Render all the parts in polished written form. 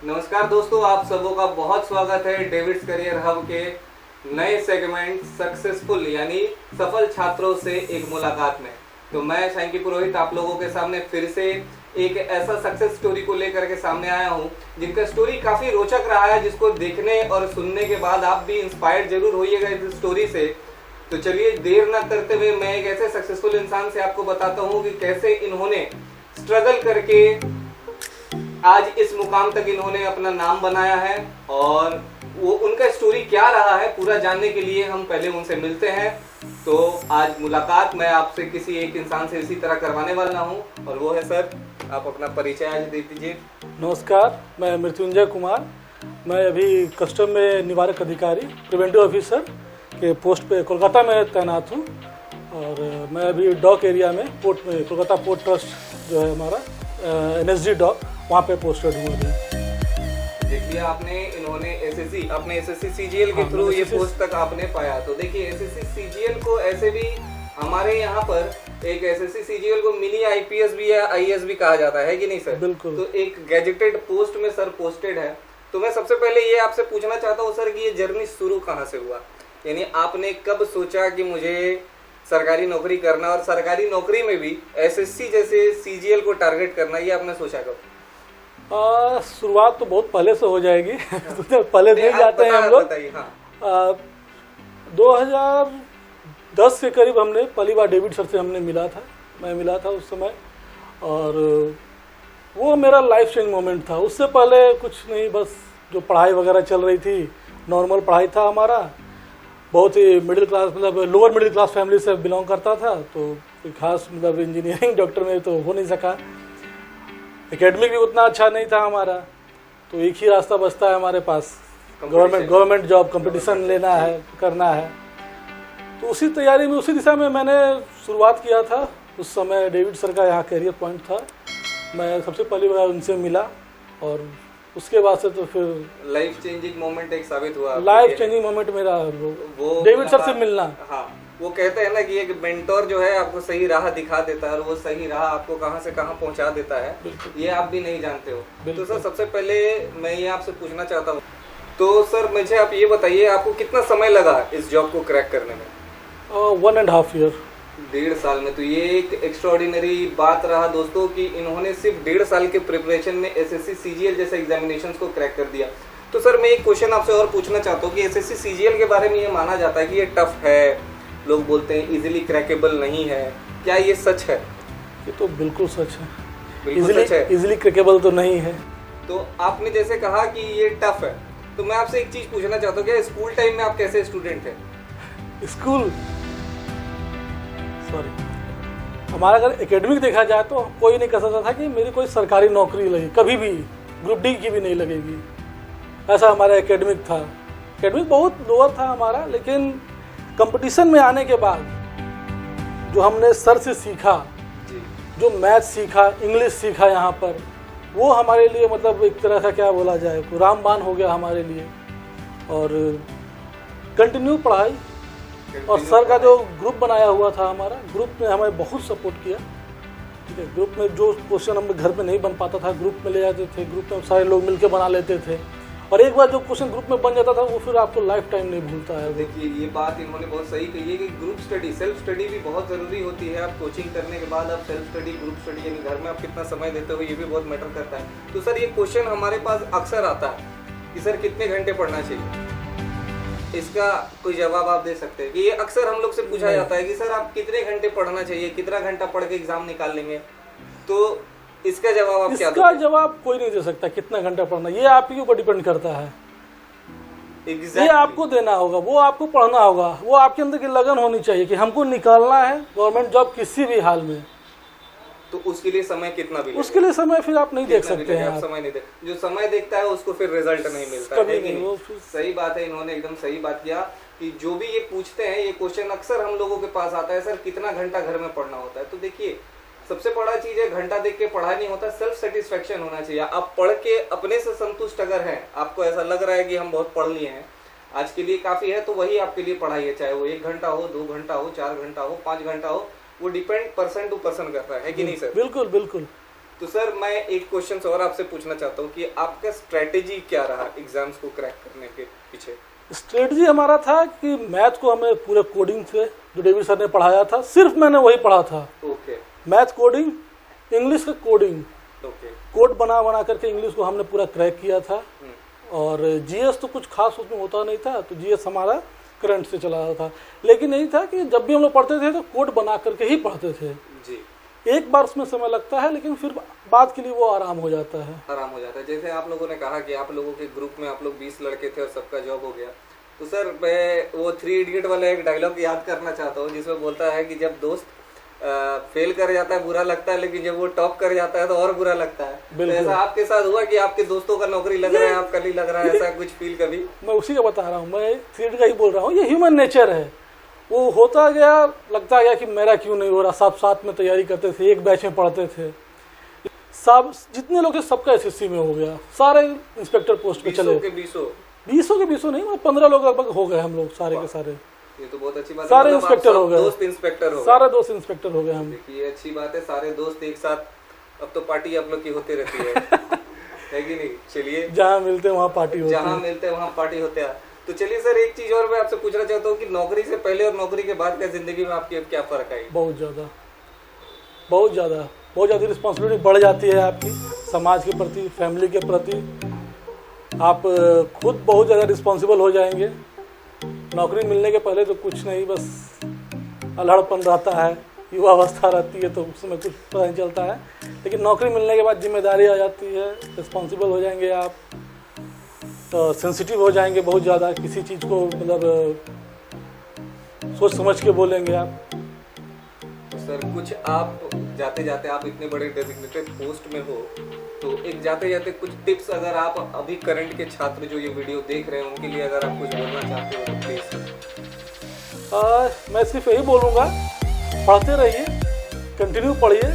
नमस्कार दोस्तों, आप सबों का बहुत स्वागत है डेविड्स करियर हब के नए सेगमेंट सक्सेसफुल यानी सफल छात्रों से एक मुलाकात में। तो मैं शांकी पुरोहित आप लोगों के सामने फिर से एक ऐसा सक्सेस स्टोरी को लेकर के सामने आया हूं जिनका स्टोरी काफी रोचक रहा है, जिसको देखने और सुनने के बाद आप भी इंस्पायर्ड जरूर होइएगा इस स्टोरी से। तो चलिए देर ना करते हुए मैं एक ऐसे सक्सेसफुल इंसान से आपको बताता हूँ कि कैसे इन्होंने स्ट्रगल करके आज इस मुकाम तक इन्होंने अपना नाम बनाया है, और वो उनका स्टोरी क्या रहा है पूरा जानने के लिए हम पहले उनसे मिलते हैं। तो आज मुलाकात मैं आपसे किसी एक इंसान से इसी तरह करवाने वाला हूं, और वो है सर, आप अपना परिचय आज दे दीजिए। नमस्कार, मैं मृत्युंजय कुमार। मैं अभी कस्टम में निवारक अधिकारी प्रिवेंटिव ऑफिसर के पोस्ट पे कोलकाता में तैनात हूँ, और मैं अभी डॉक एरिया में पोर्ट में कोलकाता पोर्ट ट्रस्ट जो है हमारा NSD डॉक, वहाँ पे पोस्टेड हूँ अभी। देखिए आपने इन्होंने अपने SSC CGL के थ्रू ये पोस्ट तक आपने पाया। तो देखिए SSC CGL को ऐसे भी हमारे यहाँ पर एक SSC CGL को मिनी IPS भी या IAS भी कहा जाता है कि नहीं सर? बिल्कुल। तो एक गैजेटेड पोस्ट में सर पोस्टेड है। तो मैं सबसे पहले ये आपसे पूछना चाहता हूँ सर कि ये जर्नी शुरू कहाँ से हुआ, यानी आपने कब सोचा कि मुझे सरकारी नौकरी करना, और सरकारी नौकरी में भी SSC जैसे CGL को टारगेट करना, ये आपने सोचा कब? शुरुआत तो बहुत पहले से हो जाएगी। तो पहले नहीं जाते हैं हम लोग। हाँ। 2010 के करीब हमने पहली बार डेविड सर से हमने मैं मिला था उस समय, और वो मेरा लाइफ चेंज मोमेंट था। उससे पहले कुछ नहीं, बस जो पढ़ाई वगैरह चल रही थी, नॉर्मल पढ़ाई था हमारा। बहुत ही मिडिल क्लास, मतलब लोअर मिडिल क्लास फैमिली से बिलोंग करता था, तो कोई खास मतलब इंजीनियरिंग डॉक्टर में तो हो नहीं सका। एकेडमिक भी उतना अच्छा नहीं था हमारा, तो एक ही रास्ता बचता है हमारे पास, गवर्नमेंट जॉब, कंपटीशन लेना है, करना है। तो उसी तैयारी में, उसी दिशा में मैंने शुरुआत किया था। उस समय डेविड सर का यहाँ कैरियर पॉइंट था, मैं सबसे पहली बार उनसे मिला, और उसके बाद से तो फिर लाइफ चेंजिंग मोमेंट एक साबित हुआ। लाइफ चेंजिंग मोमेंट मेरा वो डेविड सर से मिलना। हाँ, वो कहते हैं ना कि एक मेंटोर जो है आपको सही राह दिखा देता है, और वो सही राह आपको कहाँ से कहाँ पहुँचा देता है, ये आप भी नहीं जानते हो। तो सर सबसे पहले मैं ये आपसे पूछना चाहता हूँ, तो सर मुझे आप ये बताइए, आपको कितना समय लगा इस जॉब को क्रैक करने में? 1.5 ईयर, 1.5 साल में। तो ये एक एक्स्ट्राऑर्डिनरी बात रहा दोस्तों कि इन्होंने सिर्फ 1.5 साल के प्रिपरेशन में SSC CGL जैसे एग्जामिनेशंस को क्रैक कर दिया। तो सर मैं एक क्वेश्चन आपसे और पूछना चाहता हूँ कि SSC CGL के बारे में ये माना जाता है कि ये टफ है, लोग बोलते हैं इजीली क्रैकेबल नहीं है, क्या ये सच है? ये तो बिल्कुल सच है। बिल्कुल सच है। इजीली क्रैकेबल तो नहीं है। तो आपने जैसे कहा कि ये टफ है, तो मैं आपसे एक चीज पूछना चाहता हूँ, क्या स्कूल टाइम में आप कैसे स्टूडेंट थे? हमारा अगर एकेडमिक देखा जाए तो कोई नहीं कह सकता था कि मेरी कोई सरकारी नौकरी लगी, कभी भी ग्रुप डी की भी नहीं लगेगी, ऐसा हमारा एकेडमिक था। एकेडमिक बहुत लोअर था हमारा, लेकिन कंपटीशन में आने के बाद जो हमने सर से सीखा, जो मैथ सीखा, इंग्लिश सीखा यहाँ पर, वो हमारे लिए मतलब एक तरह का क्या बोला जाए, रामबाण हो गया हमारे लिए। और कंटिन्यू पढ़ाई, और सर का जो ग्रुप बनाया हुआ था हमारा, ग्रुप ने हमें बहुत सपोर्ट किया। ठीक है, ग्रुप में जो क्वेश्चन हम घर में नहीं बन पाता था, ग्रुप में ले जाते थे, ग्रुप में सारे लोग मिलकर बना लेते थे, और एक बार जो क्वेश्चन ग्रुप में बन जाता था वो फिर आपको लाइफ टाइम नहीं भूलता है। देखिए ये बात इन्होंने बहुत सही कही है कि ग्रुप स्टडी, सेल्फ स्टडी भी बहुत ज़रूरी होती है। आप कोचिंग करने के बाद आप सेल्फ स्टडी, ग्रुप स्टडी, यानी घर में आप कितना समय देते हो, ये भी बहुत मैटर करता है। तो सर ये क्वेश्चन हमारे पास अक्सर आता है कि सर कितने घंटे पढ़ना चाहिए, इसका कोई जवाब आप दे सकते हैं? कि ये अक्सर हम लोग से पूछा जाता है कि सर आप कितने घंटे पढ़ना चाहिए, कितना घंटा पढ़ के एग्जाम निकाल लेंगे, तो इसका जवाब आप क्या दोगे? इसका जवाब कोई नहीं दे सकता कितना घंटा पढ़ना, ये आप ही ऊपर डिपेंड करता है। ये आपको देना होगा, वो आपको पढ़ना होगा, वो आपके अंदर की लगन होनी चाहिए कि हमको निकालना है गवर्नमेंट जॉब किसी भी हाल में। तो उसके लिए समय कितना भी, उसके लिए समय फिर आप नहीं देख सकते हैं। आप समय नहीं देख, जो समय देखता है उसको फिर रिजल्ट नहीं मिलता है कि नहीं? सही बात है, इन्होंने एकदम सही बात किया कि जो भी ये पूछते हैं, ये क्वेश्चन अक्सर हम लोगों के पास आता है, सर कितना घंटा घर में पढ़ना होता है। तो देखिए सबसे बड़ा चीज है, घंटा देख के पढ़ा नहीं होता, सेल्फ सेटिस्फेक्शन होना चाहिए। आप पढ़ के अपने से संतुष्ट अगर हैं, आपको ऐसा लग रहा है कि हम बहुत पढ़ लिए हैं, आज के लिए काफी है, तो वही आपके लिए पढ़ाई है। चाहे वो 1 घंटा हो, 2 घंटा हो, 4 घंटा हो, 5 घंटा हो, वो डिपेंड पर्सन टू पर्सन करता है कि नहीं सर? बिल्कुल बिल्कुल। तो सर मैं एक क्वेश्चन और आपसे पूछना चाहता हूँ कि आपका स्ट्रेटेजी क्या रहा एग्जाम्स को क्रैक करने के पीछे? स्ट्रेटजी हमारा था कि मैथ को हमें पूरे कोडिंग से जो डेविड सर ने पढ़ाया था सिर्फ मैंने वही पढ़ा था। ओके मैथ कोडिंग, इंग्लिश का कोडिंग, ओके कोड बना बना करके इंग्लिश को हमने पूरा क्रैक किया था। और जीएस तो कुछ खास उसमें होता नहीं था, तो जीएस हमारा करंट से चला रहा था। लेकिन यही था कि जब भी हम लोग पढ़ते थे तो कोड बना करके ही पढ़ते थे जी। एक बार उसमें समय लगता है लेकिन फिर बाद के लिए वो आराम हो जाता है। आराम हो जाता है। जैसे आप लोगों ने कहा कि आप लोगों के ग्रुप में आप लोग 20 लड़के थे और सबका जॉब हो गया, तो सर मैं वो 3 इडियट वाला एक डायलॉग याद करना चाहता हूँ जिसमें बोलता है कि जब दोस्त फेल कर जाता है बुरा लगता है, लेकिन जब वो टॉप कर जाता है तो और बुरा लगता है। तो ऐसा आपके साथ हुआ कि आपके दोस्तों का नौकरी लग रहा है, आपका नहीं लग रहा है, ऐसा कुछ फील कभी? मैं उसी का बता रहा हूँ, मैं 3 का ही बोल रहा हूँ। ये ह्यूमन नेचर है, वो होता गया, लगता गया कि मेरा क्यों नहीं हो रहा। सब साथ में तैयारी करते थे, एक बैच में पढ़ते थे, सब जितने लोग थे सबका एसएससी में हो गया, सारे इंस्पेक्टर पोस्ट पे चले। 20 के 20 नहीं, 15 लोग लगभग हो गए हम लोग सारे के सारे। ये तो बहुत अच्छी बात है। सारे इंस्पेक्टर हो गए, दोस्त इंस्पेक्टर हो गए, सारे दोस्त इंस्पेक्टर हो गए हम। देखिए अच्छी बात है, सारे दोस्त एक साथ। अब तो पार्टी आप लोग की होती रहती है है कि नहीं? चलिए, जहाँ मिलते वहाँ पार्टी होती है, जहाँ मिलते वहाँ पार्टी होते हैं। तो चलिए सर, एक चीज और मैं आपसे पूछना चाहता हूँ कि नौकरी से पहले और नौकरी के बाद का जिंदगी में आपकी क्या फर्क है? बहुत ज़्यादा रिस्पॉन्सिबिलिटी बढ़ जाती है आपकी, समाज के प्रति, फैमिली के प्रति। आप खुद बहुत ज़्यादा रिस्पॉन्सिबल हो जाएंगे। नौकरी मिलने के पहले तो कुछ नहीं, बस अल्हड़पन रहता है, युवा अवस्था रहती है, तो उसमें कुछ पता नहीं चलता है। लेकिन नौकरी मिलने के बाद जिम्मेदारी आ जाती है, रिस्पॉन्सिबल हो जाएंगे आप, तो सेंसिटिव हो जाएंगे बहुत ज़्यादा, किसी चीज़ को मतलब सोच समझ के बोलेंगे आप। तो सर कुछ आप जाते जाते, आप इतने बड़े डेजिग्नेटेड पोस्ट में हो, तो एक जाते जाते कुछ टिप्स अगर आप अभी करंट के छात्र जो ये वीडियो देख रहे हैं उनके लिए अगर आप कुछ बोलना चाहते हो तो प्लीज। मैं सिर्फ यही बोलूँगा, पढ़ते रहिए, कंटिन्यू पढ़िए,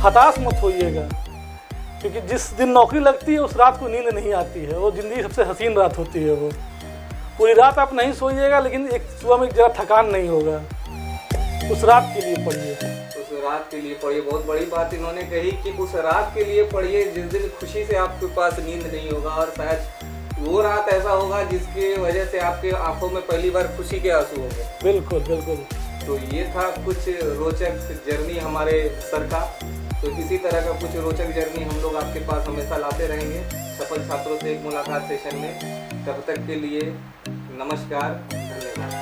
हताश मत होइएगा, क्योंकि जिस दिन नौकरी लगती है उस रात को नींद नहीं आती है। वो ज़िंदगी सबसे हसीन रात होती है। वो पूरी रात आप नहीं सोइएगा, लेकिन एक सुबह में ज़रा थकान नहीं होगा। उस रात के लिए पढ़िए, उस रात के लिए पढ़िए। बहुत बड़ी बात इन्होंने कही कि उस रात के लिए पढ़िए जिस दिन खुशी से आपके पास नींद नहीं होगा, और शायद वो रात ऐसा होगा जिसकी वजह से आपके आंखों में पहली बार खुशी के आंसू होंगे। बिल्कुल बिल्कुल। तो ये था कुछ रोचक जर्नी हमारे सर का। तो इसी तरह का कुछ रोचक जर्नी हम लोग आपके पास हमेशा लाते रहेंगे सफल छात्रों से एक मुलाकात सेशन में। तब तक के लिए नमस्कार, धन्यवाद।